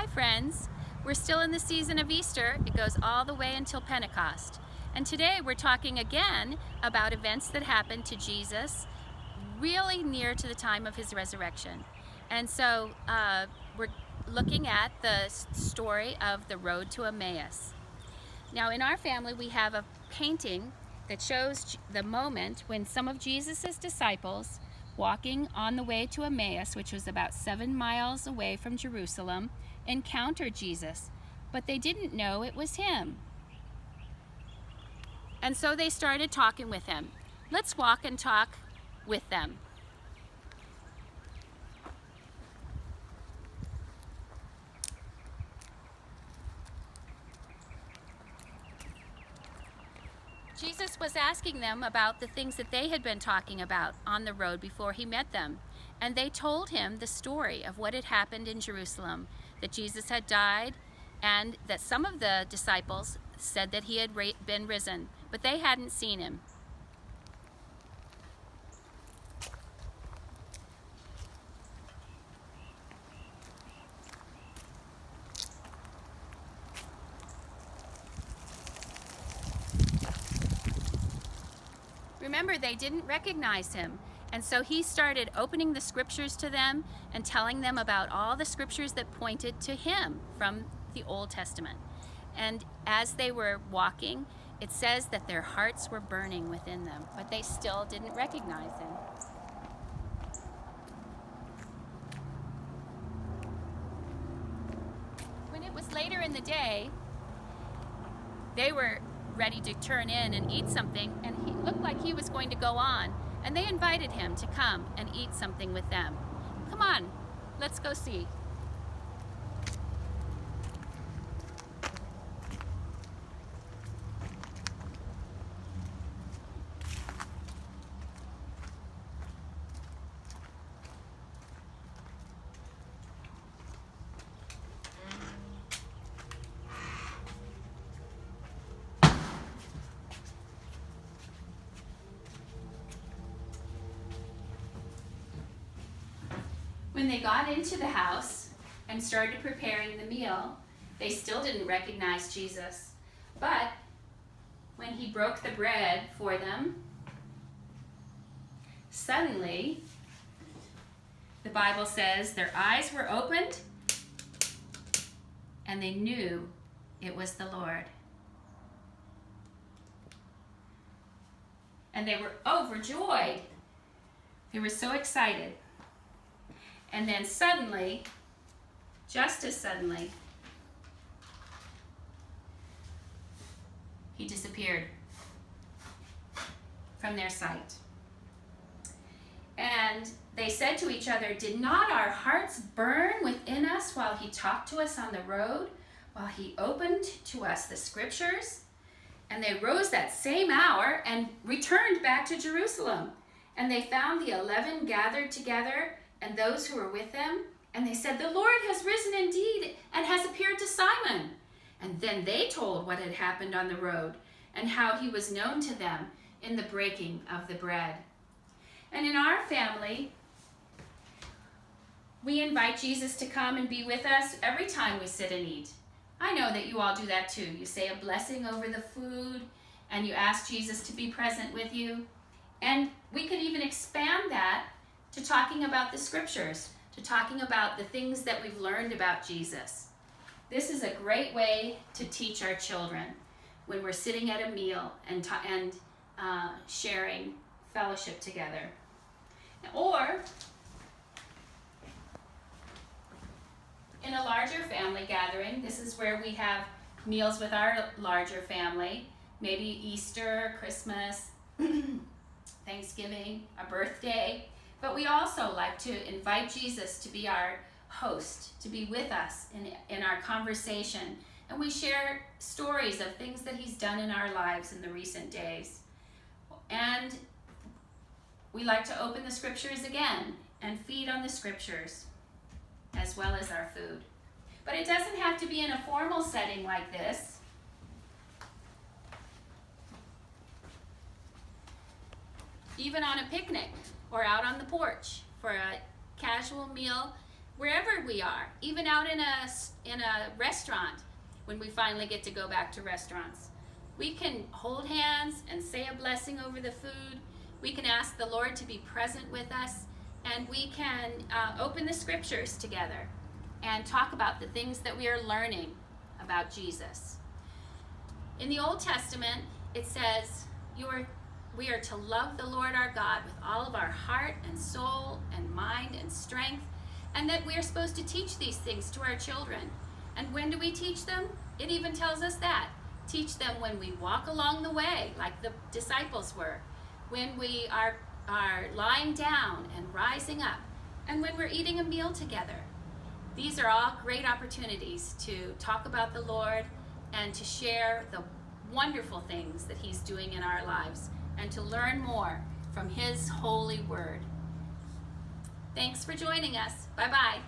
Hi friends, we're still in the season of Easter. It goes all the way until Pentecost. And today we're talking again about events that happened to Jesus really near to the time of his resurrection. And so we're looking at the story of the road to Emmaus. Now in our family we have a painting that shows the moment when some of Jesus's disciples walking on the way to Emmaus, which was about 7 miles away from Jerusalem, encountered Jesus, but they didn't know it was him. And so they started talking with him. Let's walk and talk with them. Jesus was asking them about the things that they had been talking about on the road before he met them. And they told him the story of what had happened in Jerusalem, that Jesus had died, and that some of the disciples said that he had been risen, but they hadn't seen him. Remember, they didn't recognize him. And so he started opening the scriptures to them and telling them about all the scriptures that pointed to him from the Old Testament. And as they were walking, it says that their hearts were burning within them, but they still didn't recognize him. When it was later in the day, they were ready to turn in and eat something, and he looked like he was going to go on, and they invited him to come and eat something with them. Come on, let's go see. When they got into the house and started preparing the meal, they still didn't recognize Jesus. But when he broke the bread for them, suddenly, the Bible says their eyes were opened and they knew it was the Lord. And they were overjoyed. They were so excited. And then suddenly, just as suddenly, he disappeared from their sight. And they said to each other, "Did not our hearts burn within us while he talked to us on the road, while he opened to us the scriptures?" And they rose that same hour and returned back to Jerusalem. And they found the 11 gathered together and those who were with them, and they said, "The Lord has risen indeed and has appeared to Simon." And then they told what had happened on the road and how he was known to them in the breaking of the bread. And in our family, we invite Jesus to come and be with us every time we sit and eat. I know that you all do that too. You say a blessing over the food and you ask Jesus to be present with you. And we could even expand that to talking about the scriptures, to talking about the things that we've learned about Jesus. This is a great way to teach our children when we're sitting at a meal and sharing fellowship together. Or in a larger family gathering, this is where we have meals with our larger family, maybe Easter, Christmas, Thanksgiving, a birthday. But we also like to invite Jesus to be our host, to be with us in our conversation. And we share stories of things that he's done in our lives in the recent days. And we like to open the scriptures again and feed on the scriptures as well as our food. But it doesn't have to be in a formal setting like this. Even on a picnic or out on the porch for a casual meal wherever we are, even out in a restaurant, when we finally get to go back to restaurants. We can hold hands and say a blessing over the food. We can ask the Lord to be present with us, and we can open the scriptures together and talk about the things that we are learning about Jesus. In the Old Testament, it says we are to love the Lord our God with all of our heart and soul and mind and strength, and that we are supposed to teach these things to our children. And when do we teach them? It even tells us that. Teach them when we walk along the way, like the disciples were, when we are lying down and rising up, and when we're eating a meal together. These are all great opportunities to talk about the Lord and to share the wonderful things that He's doing in our lives and to learn more from His holy word. Thanks for joining us. Bye-bye.